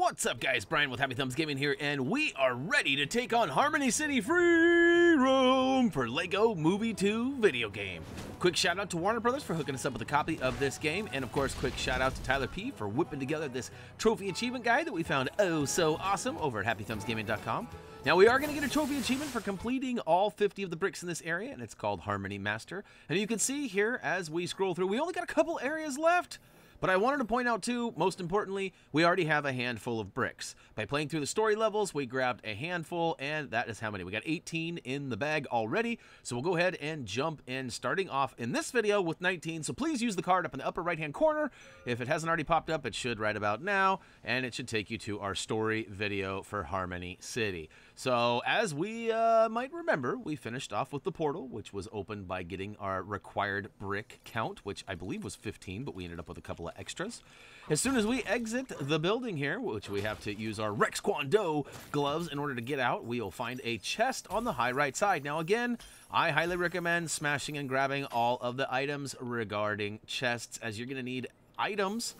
What's up, guys? Brian with HappyThumbsGaming here, and we are ready to take on Harmony City Free Roam for LEGO Movie 2 video game. Quick shout out to Warner Brothers for hooking us up with a copy of this game, and of course, quick shout out to Tyler P for whipping together this trophy achievement guide that we found oh so awesome over at HappyThumbsGaming.com. Now, we are going to get a trophy achievement for completing all 50 of the bricks in this area, and it's called Harmony Master. And you can see here, as we scroll through, we only got a couple areas left. But I wanted to point out, too, most importantly, we already have a handful of bricks. By playing through the story levels, we grabbed a handful, and that is how many? We got 18 in the bag already, so we'll go ahead and jump in, starting off in this video with 19. So please use the card up in the upper right-hand corner. If it hasn't already popped up, it should right about now, and it should take you to our story video for Harmony City. So, as we might remember, we finished off with the portal, which was opened by getting our required brick count, which I believe was 15, but we ended up with a couple of extras. As soon as we exit the building here, which we have to use our Rex Kwon Do gloves in order to get out, we'll find a chest on the high right side. Now, again, I highly recommend smashing and grabbing all of the items regarding chests, as you're going to need items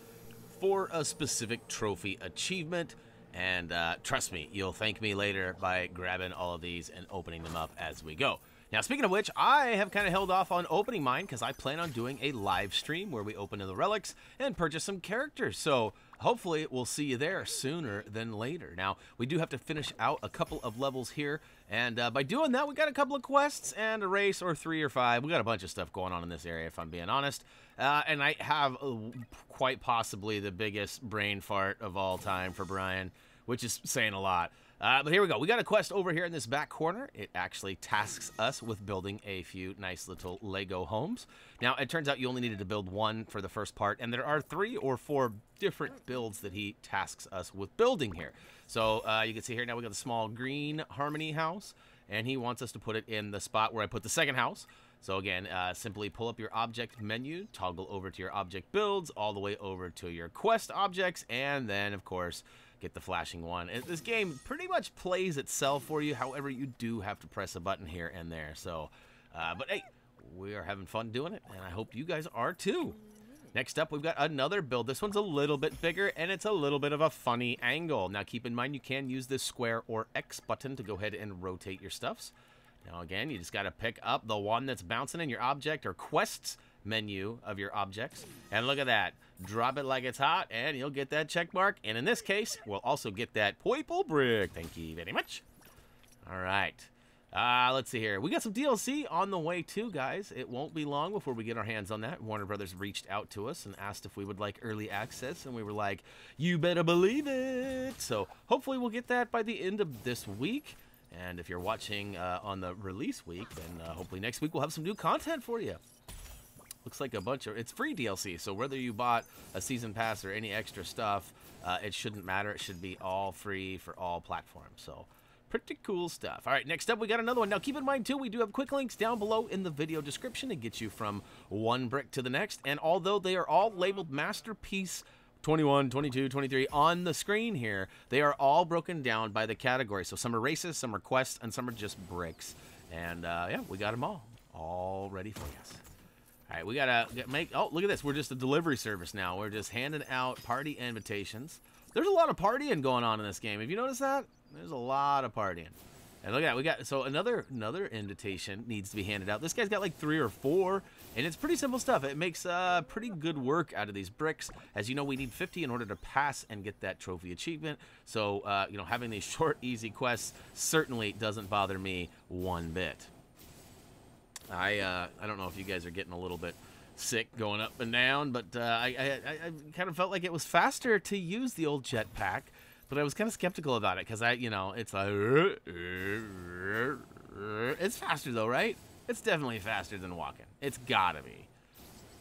for a specific trophy achievement. And trust me, you'll thank me later by grabbing all of these and opening them up as we go. Now, speaking of which, I have kind of held off on opening mine because I plan on doing a live stream where we open the relics and purchase some characters. So hopefully we'll see you there sooner than later. Now, we do have to finish out a couple of levels here. And by doing that, we got a couple of quests and a race or 3 or 5. We got a bunch of stuff going on in this area, if I'm being honest. And I have quite possibly the biggest brain fart of all time for Brian, which is saying a lot. But here we go. We got a quest over here in this back corner. It actually tasks us with building a few nice little Lego homes. Now, it turns out you only needed to build one for the first part, and there are 3 or 4 different builds that he tasks us with building here. So you can see here now we got the small green Harmony house, and he wants us to put it in the spot where I put the second house. So again, simply pull up your object menu, toggle over to your object builds, all the way over to your quest objects, and then, of course, get the flashing one. And this game pretty much plays itself for you. However, you do have to press a button here and there. So, but hey, we are having fun doing it, and I hope you guys are too. Next up, we've got another build. This one's a little bit bigger, and it's a little bit of a funny angle. Now, keep in mind, you can use this square or X button to go ahead and rotate your stuffs. Now, again, you just got to pick up the one that's bouncing in your object or quests menu of your objects. And look at that. Drop it like it's hot, and you'll get that check mark. And in this case, we'll also get that purple brick. Thank you very much. All right. Let's see here. We got some DLC on the way, too, guys. It won't be long before we get our hands on that. Warner Brothers reached out to us and asked if we would like early access, and we were like, you better believe it. So hopefully we'll get that by the end of this week. And if you're watching on the release week, then hopefully next week we'll have some new content for you. Looks like a bunch of... It's free DLC, so whether you bought a season pass or any extra stuff, it shouldn't matter. It should be all free for all platforms. So, pretty cool stuff. All right, next up, we got another one. Now, keep in mind, too, we do have quick links down below in the video description to get you from one brick to the next. And although they are all labeled Masterpiece 21, 22, 23 on the screen here, they are all broken down by the category. So some are races, some are quests, and some are just bricks. And yeah, we got them all ready for you. All right, we gotta oh, look at this. We're just a delivery service now. We're just handing out party invitations. There's a lot of partying going on in this game. Have you noticed that? There's a lot of partying. And look at that. We got, so another invitation needs to be handed out. This guy's got like 3 or 4, and it's pretty simple stuff. It makes pretty good work out of these bricks. As you know, we need 50 in order to pass and get that trophy achievement. So, you know, having these short, easy quests certainly doesn't bother me one bit. I don't know if you guys are getting a little bit sick going up and down, but I kind of felt like it was faster to use the old jetpack. But I was kind of skeptical about it because you know, it's like, it's faster though, right? It's definitely faster than walking. It's gotta be.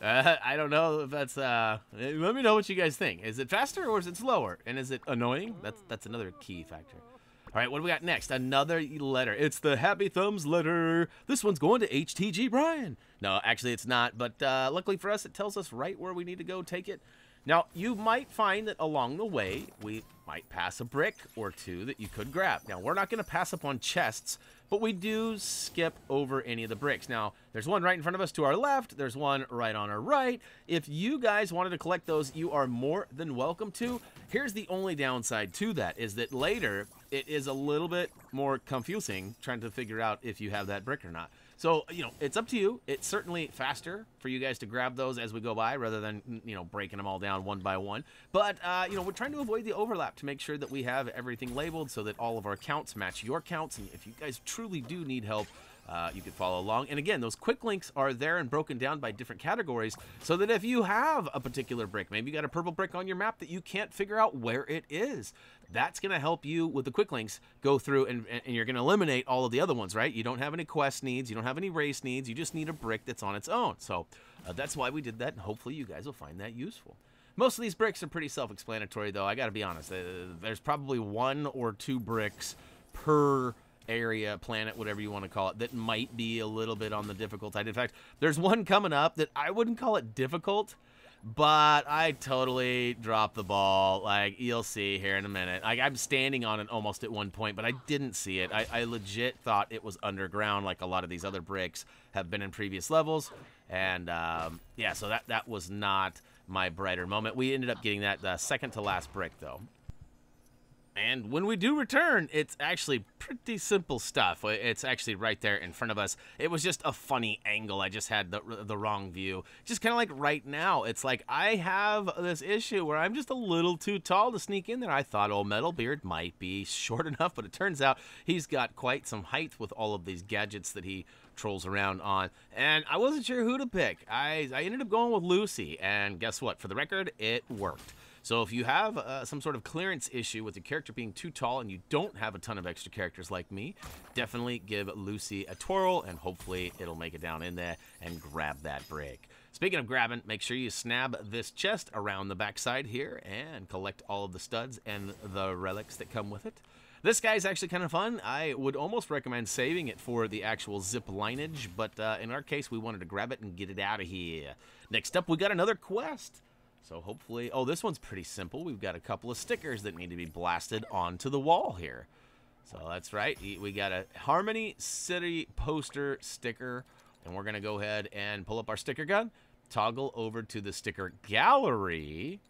I don't know if that's, let me know what you guys think. Is it faster or is it slower? And is it annoying? That's another key factor. All right, what do we got next? Another letter. It's the Happy Thumbs letter. This one's going to HTG Brian. No, actually it's not, but luckily for us, it tells us right where we need to go take it. Now, you might find that along the way, we might pass a brick or two that you could grab. Now, we're not going to pass up on chests, but we do skip over any of the bricks. Now, there's one right in front of us to our left. There's one right on our right. If you guys wanted to collect those, you are more than welcome to. Here's the only downside to that, is that later, it is a little bit more confusing trying to figure out if you have that brick or not. So, you know, it's up to you. It's certainly faster for you guys to grab those as we go by rather than, you know, breaking them all down one by one. But, you know, we're trying to avoid the overlap to make sure that we have everything labeled so that all of our counts match your counts. And if you guys truly do need help, you can follow along. And again, those quick links are there and broken down by different categories so that if you have a particular brick, maybe you got a purple brick on your map that you can't figure out where it is, that's going to help you with the quick links go through and you're going to eliminate all of the other ones, right? You don't have any quest needs. You don't have any race needs. You just need a brick that's on its own. So that's why we did that, and hopefully you guys will find that useful. Most of these bricks are pretty self-explanatory, though. I got to be honest. There's probably 1 or 2 bricks per area, planet, whatever you want to call it, that might be a little bit on the difficult side. In fact, there's one coming up that I wouldn't call it difficult, but I totally dropped the ball. Like, you'll see here in a minute. I'm standing on it almost at one point, but I didn't see it. I legit thought it was underground, like a lot of these other bricks have been in previous levels. And, yeah, so that was not my brighter moment. We ended up getting that second to last brick, though. And when we do return, it's actually pretty simple stuff. It's actually right there in front of us. It was just a funny angle. I just had the wrong view. Just kind of like right now. It's like I have this issue where I'm just a little too tall to sneak in there. I thought old Metalbeard might be short enough, but it turns out he's got quite some height with all of these gadgets that he trolls around on. And I wasn't sure who to pick. I ended up going with Lucy, and guess what? For the record, it worked. So if you have some sort of clearance issue with your character being too tall and you don't have a ton of extra characters like me, definitely give Lucy a twirl and hopefully it'll make it down in there and grab that brick. Speaking of grabbing, make sure you snab this chest around the backside here and collect all of the studs and the relics that come with it. This guy's actually kind of fun. I would almost recommend saving it for the actual zip lineage, but in our case, we wanted to grab it and get it out of here. Next up, we got another quest. So hopefully, oh, this one's pretty simple. We've got a couple of stickers that need to be blasted onto the wall here. So that's right. We got a Harmony City poster sticker, and we're going to go ahead and pull up our sticker gun, toggle over to the sticker gallery,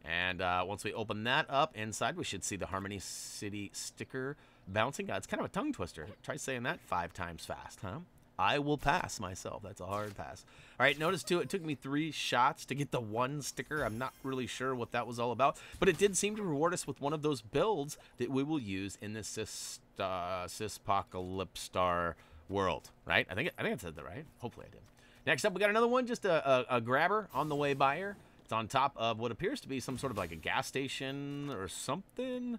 and once we open that up, inside we should see the Harmony City sticker bouncing. It's kind of a tongue twister. Try saying that 5 times fast, huh? I will pass myself. That's a hard pass. All right, notice, too, it took me 3 shots to get the 1 sticker. I'm not really sure what that was all about, but it did seem to reward us with one of those builds that we will use in this Syspocalypse Star world, right? I think I said that right. Hopefully I did. Next up, we got another one, just a grabber on the way by here. It's on top of what appears to be some sort of like a gas station or something.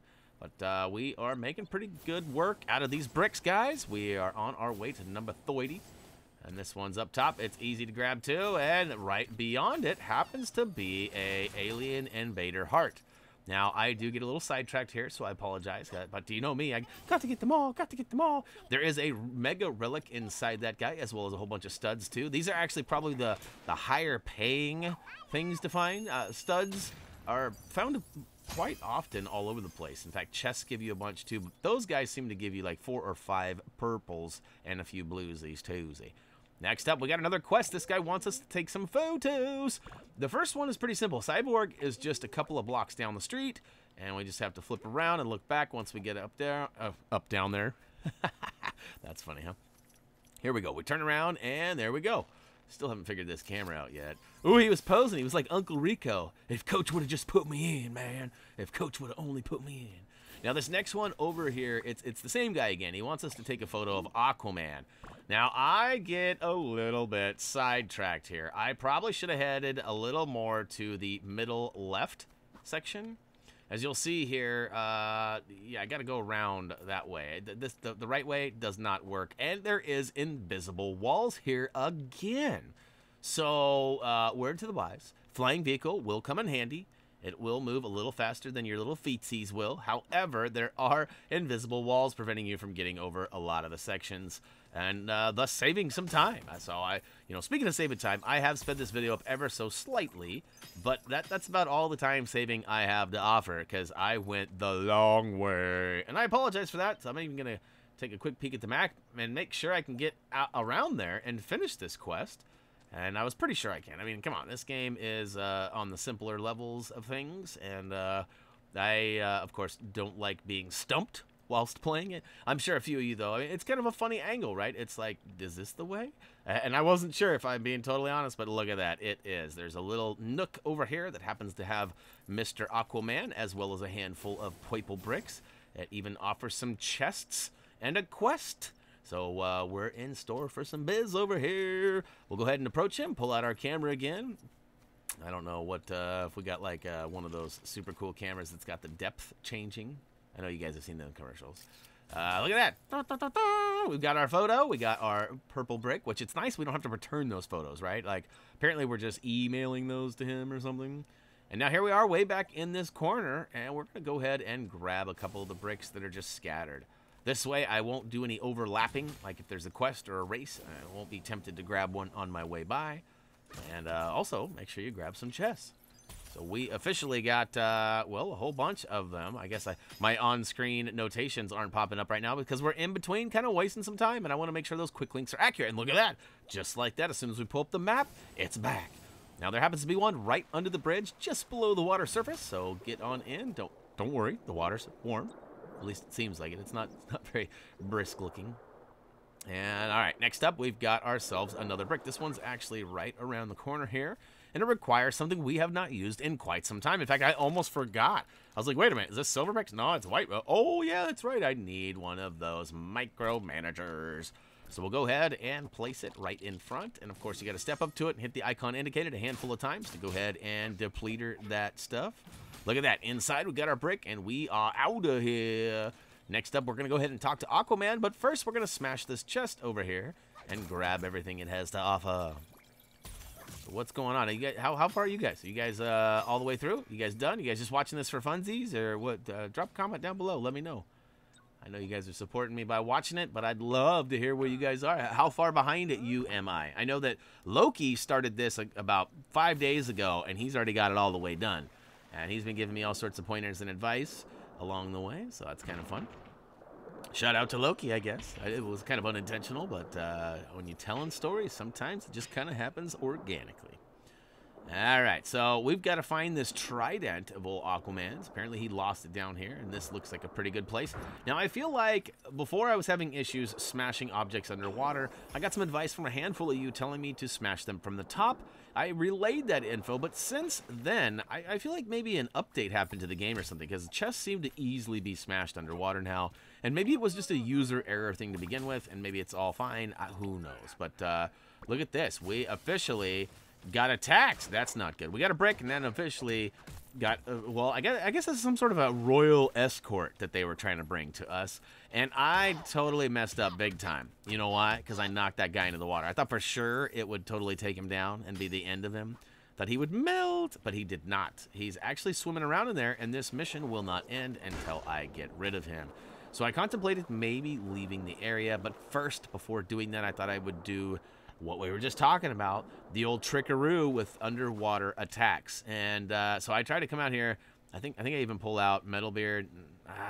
But we are making pretty good work out of these bricks, guys. We are on our way to number 30. And this one's up top. It's easy to grab, too. And right beyond it happens to be a alien invader heart. Now, I do get a little sidetracked here, so I apologize. But do you know me? I got to get them all. Got to get them all. There is a mega relic inside that guy, as well as a whole bunch of studs, too. These are actually probably the higher paying things to find. Studs are found quite often all over the place. In fact, chests give you a bunch too, but those guys seem to give you like 4 or 5 purples and a few blues, these twos. Next up, we got another quest. This guy wants us to take some photos. The first one is pretty simple. Cyborg is just a couple of blocks down the street, and we just have to flip around and look back once we get up down there. That's funny, huh? Here we go. We turn around, and there we go. Still haven't figured this camera out yet. Ooh, he was posing. He was like Uncle Rico. If Coach would have just put me in, man. If Coach would have only put me in. Now, this next one over here, it's the same guy again. He wants us to take a photo of Aquaman. Now, I get a little bit sidetracked here. I probably should have headed a little more to the middle left section. As you'll see here, yeah, I got to go around that way. The right way does not work. And there is invisible walls here again. So, word to the wise, flying vehicle will come in handy. It will move a little faster than your little feetsies will. However, there are invisible walls preventing you from getting over a lot of the sections. and thus saving some time. So speaking of saving time, I have sped this video up ever so slightly, but that's about all the time saving I have to offer, because I went the long way, and I apologize for that. So I'm even gonna take a quick peek at the map and make sure I can get around there and finish this quest. And I was pretty sure I can. I mean, come on, this game is on the simpler levels of things, and I, of course, don't like being stumped whilst playing it. I'm sure a few of you, though, I mean, it's kind of a funny angle, right? It's like, is this the way? And I wasn't sure, if I'm being totally honest, but look at that. It is. There's a little nook over here that happens to have Mr. Aquaman, as well as a handful of purple bricks. It even offers some chests and a quest. So we're in store for some biz over here. We'll go ahead and approach him, pull out our camera again. I don't know what, if we got like one of those super cool cameras that's got the depth changing. I know you guys have seen them commercials. Look at that. We've got our photo. We got our purple brick, which it's nice we don't have to return those photos, right? Like, apparently we're just emailing those to him or something. And now here we are way back in this corner, and we're going to go ahead and grab a couple of the bricks that are just scattered. This way, I won't do any overlapping, like if there's a quest or a race, I won't be tempted to grab one on my way by. And also, make sure you grab some chests. So we officially got, well, a whole bunch of them. I guess my on-screen notations aren't popping up right now because we're in between kind of wasting some time, and I want to make sure those quick links are accurate. And look at that. Just like that, as soon as we pull up the map, it's back. Now, there happens to be one right under the bridge, just below the water surface, so get on in. Don't worry, the water's warm. At least it seems like it. It's not very brisk looking. And all right, next up, we've got ourselves another brick. This one's actually right around the corner here, and it requires something we have not used in quite some time. In fact, I almost forgot. I was like, wait a minute, is this silver bricks? No, it's white. Oh, yeah, that's right. I need one of those micromanagers. So we'll go ahead and place it right in front. And, of course, you got to step up to it and hit the icon indicated a handful of times to go ahead and depleter that stuff. Look at that. Inside, we got our brick, and we are out of here. Next up, we're going to go ahead and talk to Aquaman, but first, we're going to smash this chest over here and grab everything it has to offer. So what's going on? You guys, how far are you guys? Are you guys all the way through? You guys done? You guys just watching this for funsies, or what? Drop a comment down below. Let me know. I know you guys are supporting me by watching it, but I'd love to hear where you guys are. How far behind you am I? I know that Loki started this about 5 days ago, and he's already got it all the way done. And he's been giving me all sorts of pointers and advice along the way, so that's kind of fun. Shout out to Loki, I guess. It was kind of unintentional, but when you're telling stories, sometimes it just kind of happens organically. All right, so we've got to find this trident of old Aquaman's. Apparently he lost it down here, and this looks like a pretty good place. Now, I feel like before I was having issues smashing objects underwater, I got some advice from a handful of you telling me to smash them from the top. I relayed that info, but since then, I feel like maybe an update happened to the game or something, because chests seem to easily be smashed underwater now, and maybe it was just a user error thing to begin with, and maybe it's all fine. Who knows? But look at this. We officially got attacked. That's not good. We got a brick, and then officially got, well, I guess this is some sort of a royal escort that they were trying to bring to us, and I totally messed up big time. You know why? Because I knocked that guy into the water. I thought for sure it would totally take him down and be the end of him. Thought he would melt, but he did not. He's actually swimming around in there, and this mission will not end until I get rid of him. So I contemplated maybe leaving the area, but first, before doing that, I thought I would do what we were just talking about, the old trickaroo with underwater attacks. And so I tried to come out here. I think I even pull out Metalbeard.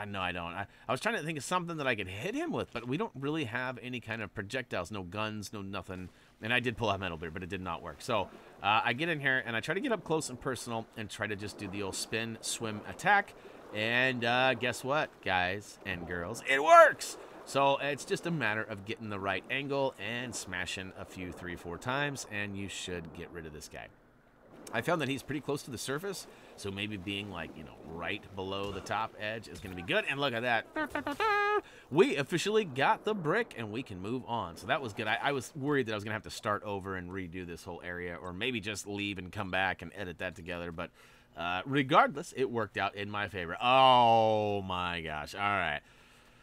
No, I don't. I was trying to think of something that I could hit him with, but we don't really have any kind of projectiles, no guns, no nothing. And I did pull out Metalbeard, but it did not work. So I get in here, and I try to get up close and personal and try to just do the old spin, swim, attack. And guess what, guys and girls? It works! So it's just a matter of getting the right angle and smashing a few 3-4 times, and you should get rid of this guy. I found that he's pretty close to the surface, so maybe being like, you know, right below the top edge is going to be good. And look at that. We officially got the brick, and we can move on. So that was good. I was worried that I was going to have to start over and redo this whole area, or maybe just leave and come back and edit that together. But regardless, it worked out in my favor. Oh, my gosh. All right.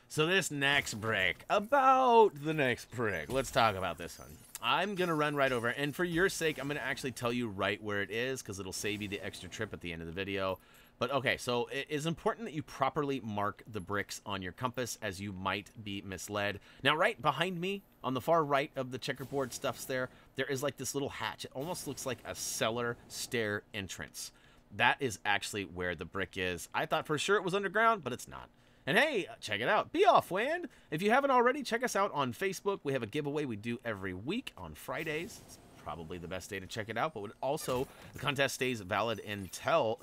So this next brick, about the next brick, let's talk about this one. I'm going to run right over, and for your sake, I'm going to actually tell you right where it is, because it'll save you the extra trip at the end of the video. But okay, so it is important that you properly mark the bricks on your compass, as you might be misled. Now, right behind me, on the far right of the checkerboard stuffs there is like this little hatch. It almost looks like a cellar stair entrance. That is actually where the brick is. I thought for sure it was underground, but it's not. And hey, check it out. Be off, Wand. If you haven't already, check us out on Facebook. We have a giveaway we do every week on Fridays. It's probably the best day to check it out. But also, the contest stays valid until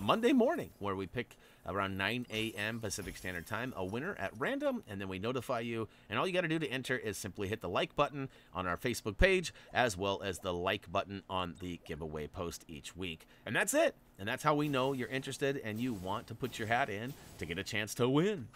Monday morning, where we pick around 9 a.m. Pacific Standard Time a winner at random, and then we notify you. And all you got to do to enter is simply hit the like button on our Facebook page, as well as the like button on the giveaway post each week. And that's it. And that's how we know you're interested and you want to put your hat in to get a chance to win.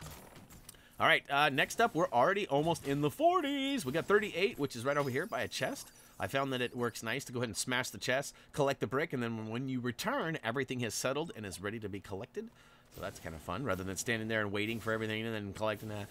All right, next up, we're already almost in the 40s. We got 38, which is right over here by a chest. I found that it works nice to go ahead and smash the chest, collect the brick, and then when you return, everything has settled and is ready to be collected. So that's kind of fun, rather than standing there and waiting for everything and then collecting that.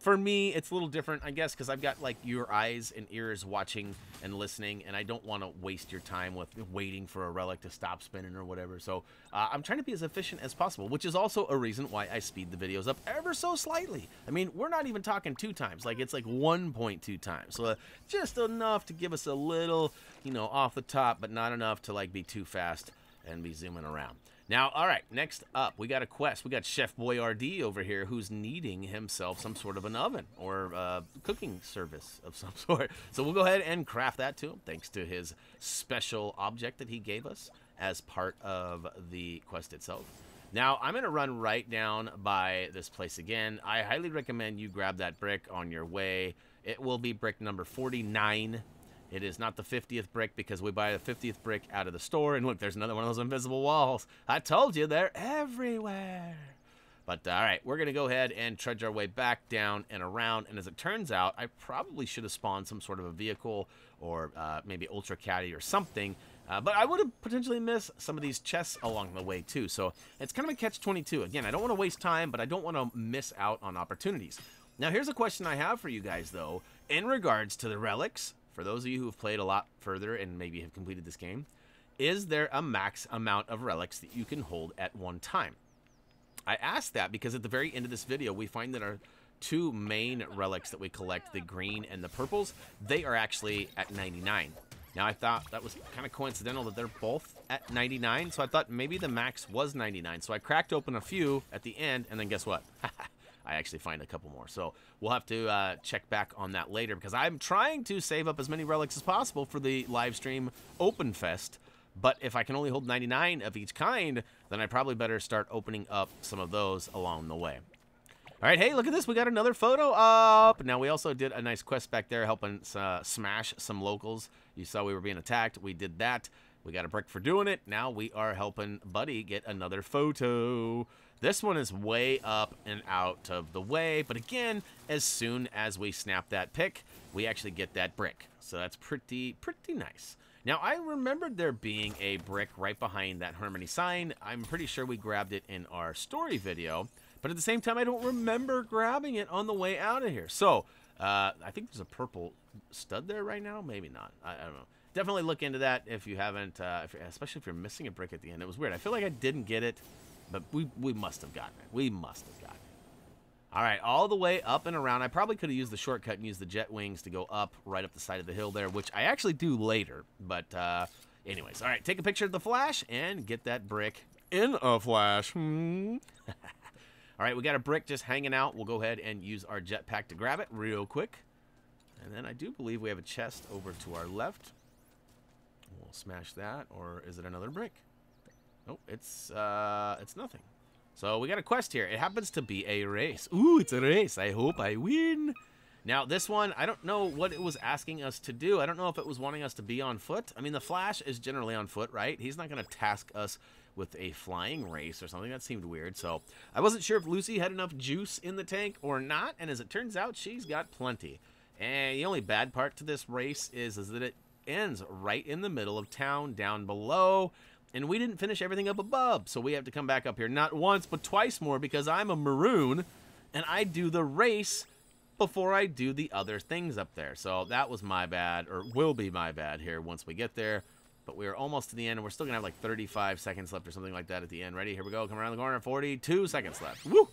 For me, it's a little different, I guess, because I've got like your eyes and ears watching and listening, and I don't want to waste your time with waiting for a relic to stop spinning or whatever. So I'm trying to be as efficient as possible, which is also a reason why I speed the videos up ever so slightly. I mean, we're not even talking 2 times. Like, it's like 1.2 times. So just enough to give us a little, you know, off the top, but not enough to like be too fast and be zooming around. Now, all right, next up, we got a quest. We got Chef Boyardee over here who's needing himself some sort of an oven or cooking service of some sort. So we'll go ahead and craft that to him, thanks to his special object that he gave us as part of the quest itself. Now, I'm going to run right down by this place again. I highly recommend you grab that brick on your way. It will be brick number 49. It is not the 50th brick, because we buy the 50th brick out of the store. And look, there's another one of those invisible walls. I told you, they're everywhere. But, all right, we're going to go ahead and trudge our way back down and around. And as it turns out, I probably should have spawned some sort of a vehicle or maybe Ultra Caddy or something. But I would have potentially missed some of these chests along the way, too. So it's kind of a catch-22. Again, I don't want to waste time, but I don't want to miss out on opportunities. Now, here's a question I have for you guys, though, in regards to the relics. For those of you who have played a lot further and maybe have completed this game, is there a max amount of relics that you can hold at one time? I ask that because at the very end of this video, we find that our 2 main relics that we collect, the green and the purples, they are actually at 99. Now, I thought that was kind of coincidental that they're both at 99, so I thought maybe the max was 99. So I cracked open a few at the end, and then guess what? I actually find a couple more. So we'll have to check back on that later, because I'm trying to save up as many relics as possible for the live stream Open Fest. But if I can only hold 99 of each kind, then I probably better start opening up some of those along the way. All right, hey, look at this. We got another photo up. Now, we also did a nice quest back there helping smash some locals. You saw we were being attacked. We did that. We got a brick for doing it. Now we are helping Buddy get another photo. This one is way up and out of the way, but again, as soon as we snap that pic, we actually get that brick. So that's pretty nice. Now, I remembered there being a brick right behind that Harmony sign. I'm pretty sure we grabbed it in our story video, but at the same time, I don't remember grabbing it on the way out of here. So, I think there's a purple stud there right now. Maybe not. I don't know. Definitely look into that if you haven't, especially if you're missing a brick at the end. It was weird. I feel like I didn't get it. But we must have gotten it. We must have gotten it. All right, all the way up and around. I probably could have used the shortcut and used the jet wings to go up, right up the side of the hill there, which I actually do later. But anyways, all right, take a picture of the flash and get that brick in a flash. All right, we got a brick just hanging out. We'll go ahead and use our jetpack to grab it real quick. And then I do believe we have a chest over to our left. We'll smash that, or is it another brick? Oh, it's nothing. So we got a quest here. It happens to be a race. Ooh, it's a race. I hope I win. Now, this one, I don't know what it was asking us to do. I don't know if it was wanting us to be on foot. I mean, the Flash is generally on foot, right? He's not going to task us with a flying race or something. That seemed weird. So I wasn't sure if Lucy had enough juice in the tank or not. And as it turns out, she's got plenty. And the only bad part to this race is that it ends right in the middle of town down below. And we didn't finish everything up above, so we have to come back up here not once, but twice more, because I'm a maroon, and I do the race before I do the other things up there. So that was my bad, or will be my bad here once we get there. but we're almost to the end, and we're still going to have like 35 seconds left or something like that at the end. Ready? Here we go. Come around the corner. 42 seconds left. Woo!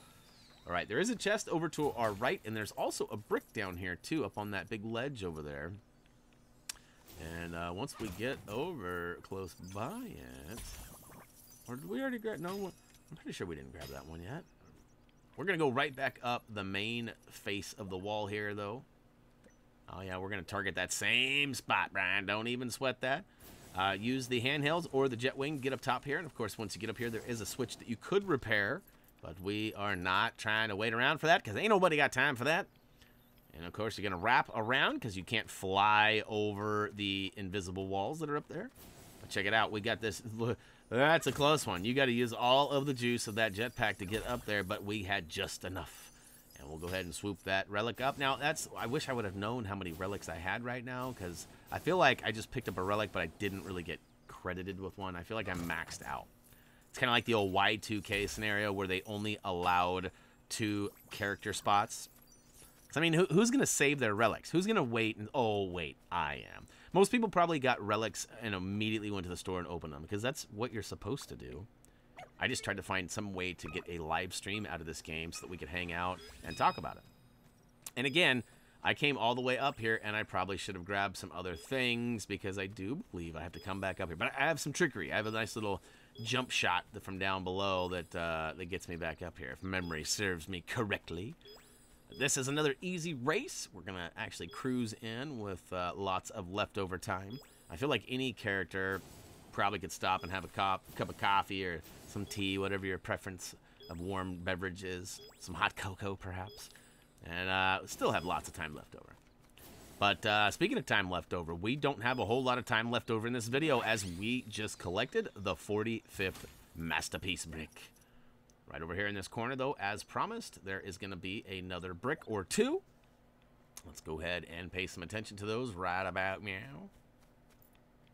All right, there is a chest over to our right, and there's also a brick down here, too, up on that big ledge over there. And once we get over close by it... Or did we already grab... No, I'm pretty sure we didn't grab that one yet. We're going to go right back up the main face of the wall here, though. Oh, yeah, we're going to target that same spot, Brian. Don't even sweat that. Use the handhelds or the jet wing. Get up top here. And, of course, once you get up here, there is a switch that you could repair. But we are not trying to wait around for that because ain't nobody got time for that. And, of course, you're going to wrap around because you can't fly over the invisible walls that are up there. But check it out. We got this. Look, that's a close one. You got to use all of the juice of that jetpack to get up there, but we had just enough. And we'll go ahead and swoop that relic up. Now, I wish I would have known how many relics I had right now because I feel like I just picked up a relic, but I didn't really get credited with one. I feel like I'm maxed out. It's kind of like the old Y2K scenario where they only allowed 2 character spots. I mean, who's going to save their relics? Who's going to wait? And oh, wait, I am. Most people probably got relics and immediately went to the store and opened them because that's what you're supposed to do. I just tried to find some way to get a live stream out of this game so that we could hang out and talk about it. And again, I came all the way up here, and I probably should have grabbed some other things because I do believe I have to come back up here. But I have some trickery. I have a nice little jump shot from down below that gets me back up here, if memory serves me correctly. This is another easy race. We're going to actually cruise in with lots of leftover time. I feel like any character probably could stop and have a cup of coffee or some tea, whatever your preference of warm beverage is. Some hot cocoa, perhaps. And still have lots of time left over. But speaking of time left over, we don't have a whole lot of time left over in this video as we just collected the 45th Masterpiece brick. Right over here in this corner, though, as promised, there is going to be another brick or 2. Let's go ahead and pay some attention to those right about now.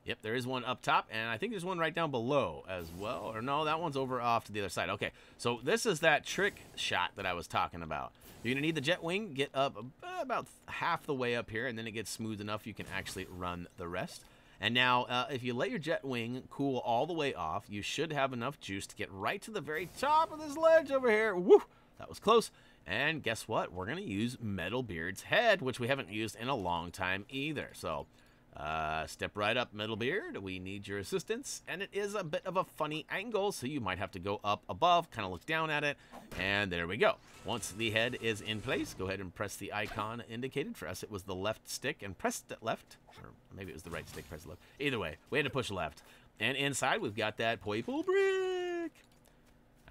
Yep, there is one up top, and I think there's one right down below as well. Or no, that one's over off to the other side. Okay, so this is that trick shot that I was talking about. You're going to need the jet wing, get up about half the way up here, and then it gets smooth enough you can actually run the rest. And now, if you let your jet wing cool all the way off, you should have enough juice to get right to the very top of this ledge over here. Woo! That was close. And guess what? We're going to use Metalbeard's head, which we haven't used in a long time either. So, step right up, Metalbeard. We need your assistance. And it is a bit of a funny angle, so you might have to go up above, kind of look down at it. And there we go. Once the head is in place, go ahead and press the icon indicated. For us, it was the left stick, and pressed it left. Or maybe it was the right stick, press left. Either way, we had to push left. And inside, we've got that purple brick.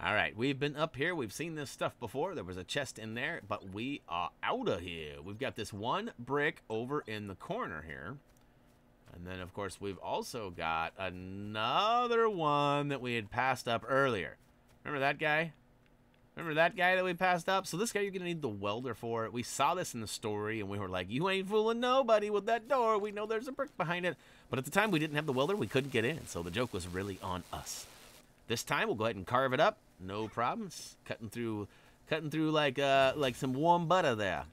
All right, we've been up here. We've seen this stuff before. There was a chest in there, but we are out of here. We've got this one brick over in the corner here. And then, of course, we've also got another one that we had passed up earlier. Remember that guy? Remember that guy that we passed up? So this guy you're going to need the welder for. We saw this in the story, and we were like, you ain't fooling nobody with that door. We know there's a brick behind it. But at the time, we didn't have the welder. We couldn't get in, so the joke was really on us. This time, we'll go ahead and carve it up. No problems. Cutting through like some warm butter there.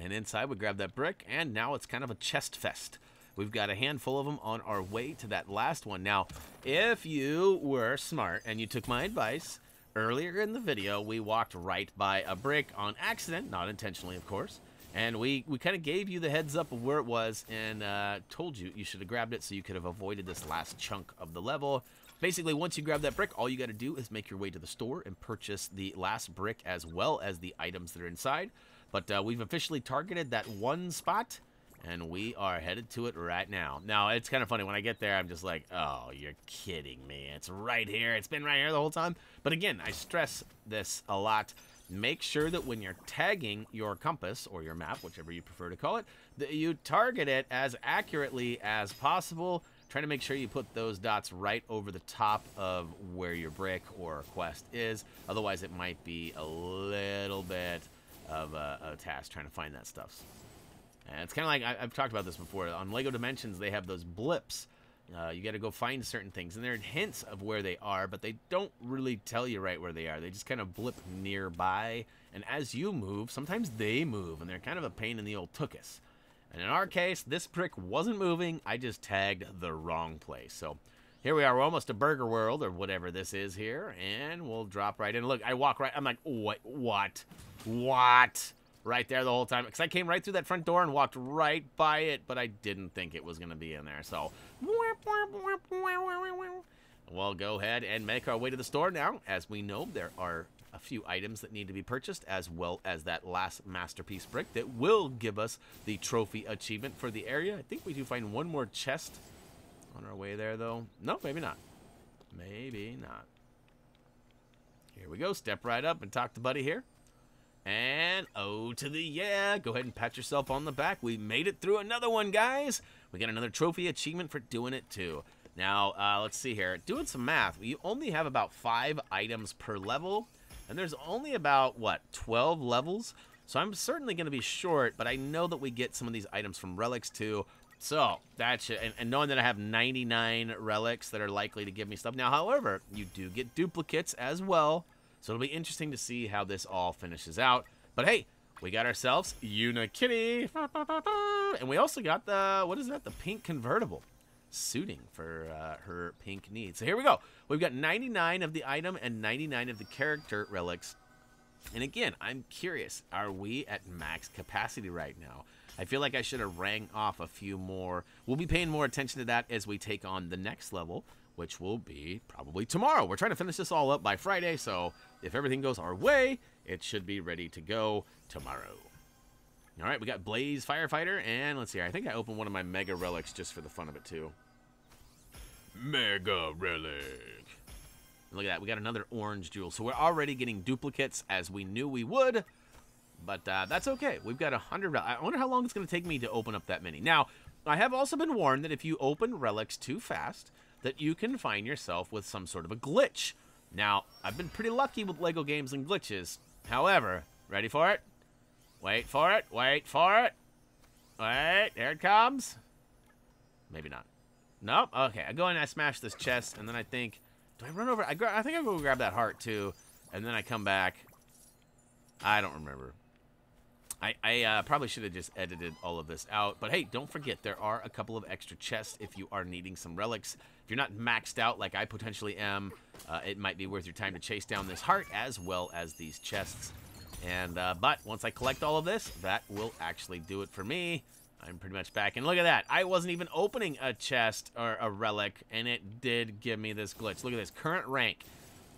And inside, we grab that brick, and now it's kind of a chest fest. We've got a handful of them on our way to that last one. Now, if you were smart and you took my advice, earlier in the video, we walked right by a brick on accident, not intentionally, of course. And we kind of gave you the heads up of where it was and told you should have grabbed it so you could have avoided this last chunk of the level. Basically, once you grab that brick, all you got to do is make your way to the store and purchase the last brick as well as the items that are inside. But we've officially targeted that one spot, and we are headed to it right now. Now, it's kind of funny. When I get there, I'm just like, oh, you're kidding me. It's right here. It's been right here the whole time. But again, I stress this a lot. Make sure that when you're tagging your compass or your map, whichever you prefer to call it, that you target it as accurately as possible. Try to make sure you put those dots right over the top of where your brick or quest is. Otherwise, it might be a little bit of a task trying to find that stuff. And it's kind of like, I've talked about this before. On LEGO Dimensions, they have those blips. You got to go find certain things. And they're hints of where they are, but they don't really tell you right where they are. They just kind of blip nearby. And as you move, sometimes they move. And they're kind of a pain in the old tuchus. And in our case, this brick wasn't moving. I just tagged the wrong place. So here we are. We're almost to Burger World or whatever this is here. And we'll drop right in. Look, I walk right. I'm like, what? Right there the whole time. Because I came right through that front door and walked right by it. But I didn't think it was going to be in there. So we'll go ahead and make our way to the store now. As we know, there are a few items that need to be purchased, as well as that last masterpiece brick that will give us the trophy achievement for the area. I think we do find one more chest on our way there, though. No, maybe not. Maybe not. Here we go. Step right up and talk to Buddy here. And oh to the yeah. Go ahead and pat yourself on the back. We made it through another one, guys. We got another trophy achievement for doing it, too. Now, let's see here. Doing some math, you only have about 5 items per level. And there's only about, what, 12 levels? So I'm certainly going to be short, but I know that we get some of these items from relics too. So that should, and knowing that I have 99 relics that are likely to give me stuff. Now, however, you do get duplicates as well. So it'll be interesting to see how this all finishes out. But hey, we got ourselves Unikitty. And we also got the, what is that? The pink convertible. Suiting for her pink needs. So here we go. We've got 99 of the item and 99 of the character relics. And again, I'm curious, are we at max capacity right now? I feel like I should have rang off a few more. We'll be paying more attention to that as we take on the next level, which will be probably tomorrow. We're trying to finish this all up by Friday, so if everything goes our way, it should be ready to go tomorrow. All right, we got Blaze Firefighter, and let's see here. I think I opened one of my Mega Relics just for the fun of it, too. Mega Relic. Look at that. We got another orange jewel. So we're already getting duplicates, as we knew we would. But that's okay. We've got 100. I wonder how long it's going to take me to open up that many. Now, I have also been warned that if you open relics too fast, that you can find yourself with some sort of a glitch. Now, I've been pretty lucky with LEGO games and glitches. However, ready for it? Wait for it. Wait for it. Wait. Here it comes. Maybe not. Nope. Okay. I go in and I smash this chest, and then I think, do I run over? I think I go grab that heart, too, and then I come back. I don't remember. I probably should have just edited all of this out. But hey, don't forget, there are a couple of extra chests if you are needing some relics. If you're not maxed out like I potentially am, it might be worth your time to chase down this heart as well as these chests. And but once I collect all of this, that will actually do it for me. I'm pretty much back. And look at that. I wasn't even opening a chest or a relic, and it did give me this glitch. Look at this. Current rank.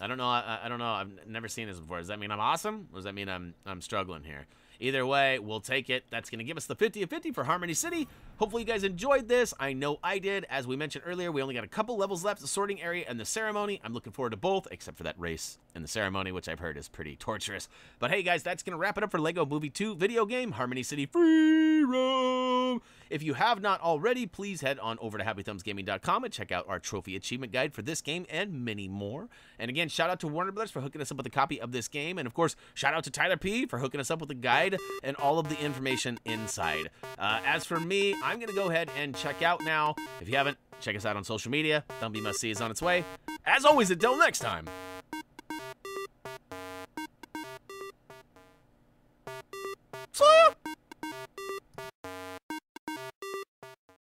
I don't know. I don't know. I've never seen this before. Does that mean I'm awesome? Or does that mean I'm struggling here? Either way, we'll take it. That's going to give us the 50 of 50 for Harmony City. Hopefully you guys enjoyed this. I know I did. As we mentioned earlier, we only got a couple levels left, the sorting area and the ceremony. I'm looking forward to both, except for that race and the ceremony, which I've heard is pretty torturous. But hey, guys, that's going to wrap it up for LEGO Movie 2 video game, Harmony City Free Roam. If you have not already, please head on over to HappyThumbsGaming.com and check out our trophy achievement guide for this game and many more. And again, shout out to Warner Brothers for hooking us up with a copy of this game. And of course, shout out to Tyler P for hooking us up with a guide and all of the information inside. As for me, I'm going to go ahead and check out now. If you haven't, check us out on social media. Thumbie Must See is on its way. As always, until next time,